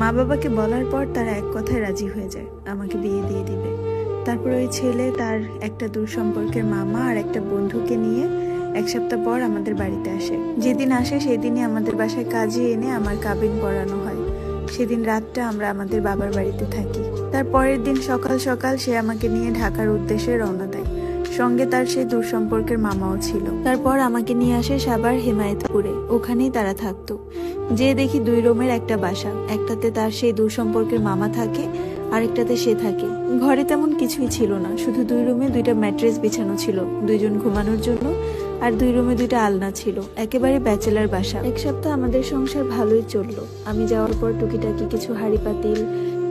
মা বাবাকে বলার পর তারা এক কথায় রাজি হয়ে যায়, আমাকে বিয়ে দিয়ে দিবে। তারপর ওই ছেলে তার একটা দূর সম্পর্কের মামা আর একটা বন্ধুকে নিয়ে 1 সপ্তাহ পর আমাদের বাড়িতে আসে। যেদিন আসে সেদিনই আমাদের বাসায় কাজে এনে আমার কাবিন পড়ানো হয়। সেদিন রাতটা আমরা আমাদের বাবার বাড়িতে থাকি। তার পরের দিন সকাল সকাল সে আমাকে নিয়ে ঢাকার উদ্দেশ্যে রওনা দেয়। সঙ্গে তার সেই দূর সম্পর্কের মামাও ছিল। তারপর আমাকে নিয়ে আসে সাভার হেমায়েতপুরে, ওখানেই তারা থাকতো। যে দেখি 2 রুমের একটা বাসা, একটাতে তার সেই দূর সম্পর্কের মামা থাকে, আরেকটাতে সে থাকে। ঘরে তেমন কিছুই ছিল না, শুধু 2 রুমে 2টা ম্যাট্রেস বিছানো ছিল 2 জন ঘুমানোর জন্য, আর 2 রুমে 2টা আলনা ছিল। একেবারে ব্যাচেলার বাসা। 1 সপ্তাহ আমাদের সংসার ভালোই চললো। আমি যাওয়ার পর টুকিটাকি কিছু হাঁড়ি পাতিল,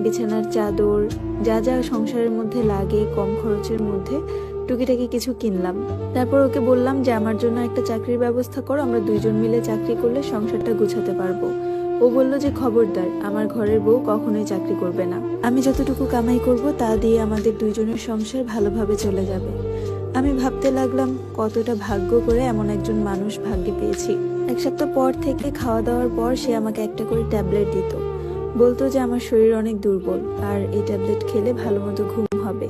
বিছানার চাদর, যা যা সংসারের মধ্যে লাগে কম খরচের মধ্যে টুকিটাকি কিছু কিনলাম। তারপর ওকে বললাম যে আমার জন্য একটা চাকরির ব্যবস্থা করো, আমরা 2 জন মিলে চাকরি করলে সংসারটা গুছাতে পারবো। ও বলল যে খবরদার, আমার ঘরের বউ কখনোই চাকরি করবে না। আমি যতটুকু কামাই করব তা দিয়ে আমাদের 2 জনের সংসার ভালোভাবে চলে যাবে। আমি ভাবতে লাগলাম কতটা ভাগ্য করে এমন একজন মানুষ ভাগ্যে পেয়েছি। 1 সপ্তাহ পর থেকে খাওয়া দাওয়ার পর সে আমাকে একটা করে ট্যাবলেট দিত। বলতো যে আমার শরীর অনেক দুর্বল আর এই ট্যাবলেট খেলে ভালো মতো ঘুম হবে।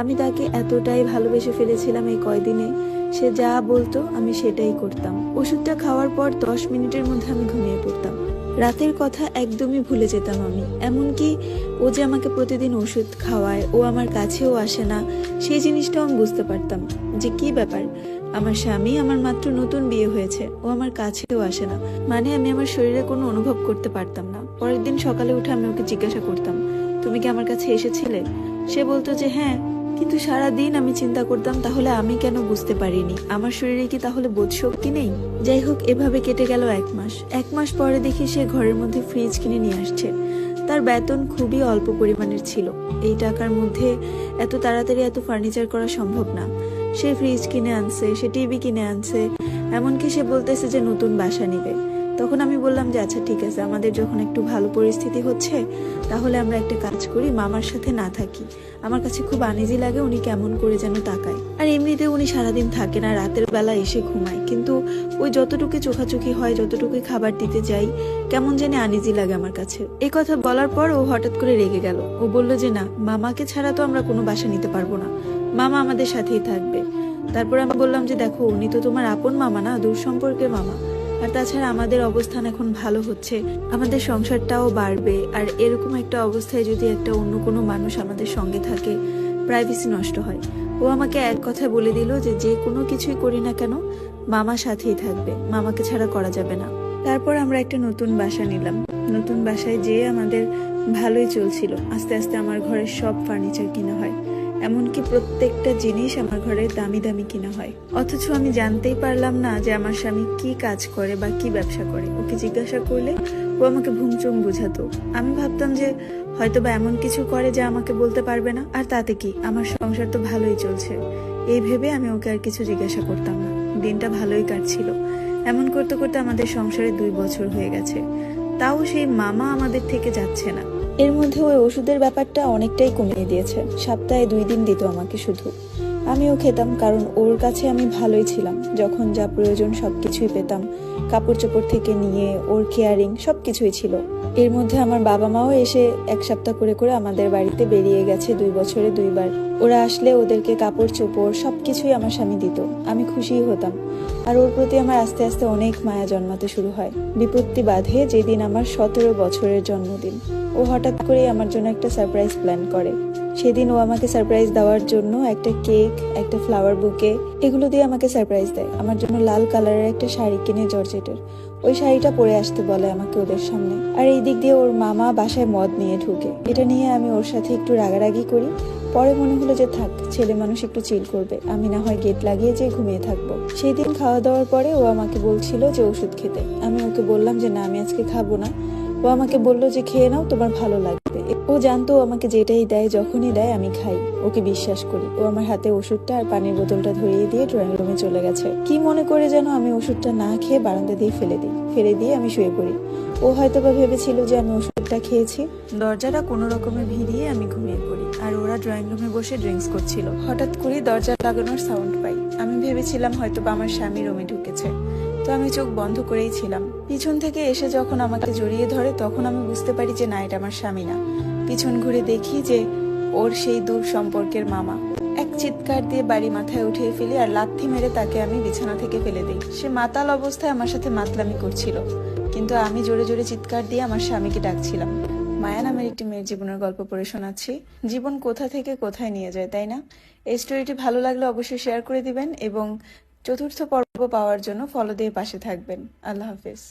আমি তাকে এতটাই ভালোবেসে ফেলেছিলাম এই কয়দিনে, সে যা বলতো আমি সেটাই করতাম। ওষুধটা খাওয়ার পর 10 মিনিটের মধ্যে আমি ঘুমিয়ে পড়তাম। রাতের কথা একদমই ভুলে যেতাম আমি। এমনকি ও যে আমাকে প্রতিদিন ওষুধ খাওয়ায়, ও আমার কাছেও আসে না, সেই জিনিসটাও আমি বুঝতে পারতাম যে কি ব্যাপার। আমার স্বামী, আমার মাত্র নতুন বিয়ে হয়েছে, ও আমার কাছেও আসে না, মানে আমি আমার শরীরে কোনো অনুভব করতে পারতাম না। পরের দিন সকালে উঠে আমি ওকে জিজ্ঞাসা করতাম, তুমি কি আমার কাছে এসেছিলে? সে বলতো যে হ্যাঁ, কিন্তু সারাদিন আমি চিন্তা করতাম তাহলে আমি কেন বুঝতে পারিনি, আমার শরীরে কি তাহলে বোধশক্তি নেই? যাই হোক, এভাবে কেটে গেল 1 মাস। 1 মাস পরে দেখি সে ঘরের মধ্যে ফ্রিজ কিনে নিয়ে আসছে। তার বেতন খুবই অল্প পরিমাণের ছিল, এই টাকার মধ্যে এত তাড়াতাড়ি এত ফার্নিচার করা সম্ভব না। সে ফ্রিজ কিনে আনছে, সে টিভি কিনে আনছে, এমনকি সে বলতেছে যে নতুন বাসা নিবে। তখন আমি বললাম যে আচ্ছা ঠিক আছে, আমাদের যখন একটু ভালো পরিস্থিতি হচ্ছে তাহলে আমরা একটা কাজ করি, মামার সাথে না থাকি। আমার কাছে খুব আনইজি লাগে, উনি কেমন করে যেন তাকায়। আর এমনিতে উনি সারাদিন থাকে না, রাতের বেলা এসে ঘুমায়, কিন্তু ওই যতটুকু চোখাচোখি হয়, যতটুকু খাবার দিতে যাই, কেমন জানি আনইজি লাগে আমার কাছে। এই কথা বলার পর ও হঠাৎ করে রেগে গেল। ও বলল যে না, মামাকে ছাড়া তো আমরা কোনো বাসা নিতে পারবো না, মামা আমাদের সাথেই থাকবে। তারপর আমি বললাম যে দেখো, উনি তো তোমার আপন মামা না, দূর সম্পর্কের মামা। আর তাছাড়া আমাদের অবস্থান এখন ভালো হচ্ছে, আমাদের সংসারটাও বাড়বে, আর এরকম একটা অবস্থায় যদি একটা অন্য কোনো মানুষ আমাদের সঙ্গে থাকে, প্রাইভেসি নষ্ট হয়। ও আমাকে এক কথায় বলে দিল যে যে কোনো কিছুই করি না কেন মামা সাথেই থাকবে, মামাকে ছাড়া করা যাবে না। তারপর আমরা একটা নতুন বাসা নিলাম। নতুন বাসায় যেয়ে আমাদের ভালোই চলছিল। আস্তে আস্তে আমার ঘরের সব ফার্নিচার কিনা হয়, এমনকি প্রত্যেকটা জিনিস আমার ঘরে দামি দামি কিনা হয়। অথচ আমি জানতেই পারলাম না যে আমার স্বামী কি কাজ করে বা কি ব্যবসা করে। ওকে জিজ্ঞাসা করলে ও আমাকে ভুমচুম বুঝাতো। আমি ভাবতাম যে হয়তো বা এমন কিছু করে যা আমাকে বলতে পারবে না, আর তাতে কি, আমার সংসার তো ভালোই চলছে। এই ভেবে আমি ওকে আর কিছু জিজ্ঞাসা করতাম না। দিনটা ভালোই কাটছিল। এমন করতে করতে আমাদের সংসারে 2 বছর হয়ে গেছে, তাও সেই মামা আমাদের থেকে যাচ্ছে না। এর মধ্যে ওই ওষুধের ব্যাপারটা অনেকটাই কমিয়ে দিয়েছে। সপ্তাহে 2 দিন দিত আমাকে শুধু। আমিও খেতাম, কারণ ওর কাছে আমি ভালোই ছিলাম। যখন যা প্রয়োজন সবকিছুই পেতাম, কাপড় চোপড় থেকে নিয়ে ওর কেয়ারিং সবকিছুই ছিল। এর মধ্যে আমার বাবা মাও এসে 1 সপ্তাহ করে করে আমাদের বাড়িতে বেরিয়ে গেছে 2 বছরে 2 বার। ওরা আসলে ওদেরকে কাপড় চোপড় সবকিছুই আমার স্বামী দিত। আমি খুশিই হতাম, আর ওর প্রতি আমার আস্তে আস্তে অনেক মায়া জন্মাতে শুরু হয়। বিপত্তি বাধে যেদিন আমার 17 বছরের জন্মদিন। ও হঠাৎ করে আমার জন্য একটা সারপ্রাইজ প্ল্যান করে। সেদিন ও আমাকে সারপ্রাইজ দেওয়ার জন্য একটা কেক, একটা ফ্লাওয়ার বুকে, এগুলো দিয়ে আমাকে সারপ্রাইজ দেয়। আমার জন্য লাল কালারের একটা শাড়ি কিনে জর্জেটের, ওই শাড়িটা পরে আসতে বলে আমাকে ওদের সামনে। আর এই দিক দিয়ে ওর মামা বাসায় মদ নিয়ে ঢুকে। এটা নিয়ে আমি ওর সাথে একটু রাগারাগি করি। পরে মনে হলো যে থাক, ছেলে মানুষ একটু চিল করবে, আমি না হয় গেট লাগিয়ে যে ঘুমিয়ে থাকবো। সেই দিন খাওয়া দাওয়ার পরে ও আমাকে বলছিল যে ওষুধ খেতে। আমি ওকে বললাম যে না, আমি আজকে খাবো না। ও আমাকে বললো যে খেয়ে নাও, তোমার ভালো লাগবে। ও জানতো আমাকে যেটাই দেয়, যখনই দেয় আমি খাই, ওকে বিশ্বাস করি। ও আমার হাতে ওষুধটা আর পানির বোতলটা ধরিয়ে দিয়ে ড্রয়িং রুমে চলে গেছে। কি মনে করে যেন আমি ওষুধটা না খেয়ে বারান্দা দিয়ে ফেলে দিয়ে আমি শুয়ে পড়ি। ও হয়তো বা ভেবেছিল যে আমি ওষুধটা খেয়েছি। দরজাটা কোনো রকমে ভিড়িয়ে আমি ঘুমিয়ে পড়ি, আর ওরা ড্রয়িং রুমে বসে ড্রিঙ্কস করছিল। হঠাৎ করে দরজা লাগানোর সাউন্ড পাই। আমি ভেবেছিলাম হয়তো বা আমার স্বামী রুমে ঢুকেছে। তো আমি চোখ বন্ধ করেই ছিলাম। পিছন থেকে এসে যখন আমাকে জড়িয়ে ধরে তখন আমি বুঝতে পারি যে না, এটা আমার স্বামী না। পিছন ঘুরে দেখি যে ওর সেই দূর সম্পর্কের মামা। এক চিৎকার দিয়ে বাড়ি মাথায় উঠিয়ে ফেলি আর লাথি মেরে তাকে আমি বিছানা থেকে ফেলে দিই। সে মাতাল অবস্থায় আমার সাথে মাতলামি করছিল, কিন্তু আমি জোরে জোরে চিৎকার দিয়ে আমার স্বামীকে ডাকছিলাম। মায়া নামের একটি মেয়ের জীবনের গল্প পড়ে শোনাচ্ছি। জীবন কোথা থেকে কোথায় নিয়ে যায়, তাই না? এই স্টোরিটি ভালো লাগলে অবশ্যই শেয়ার করে দিবেন এবং চতুর্থ পর্ব পাওয়ার জন্য ফলো দিয়ে পাশে থাকবেন। আল্লাহ হাফেজ।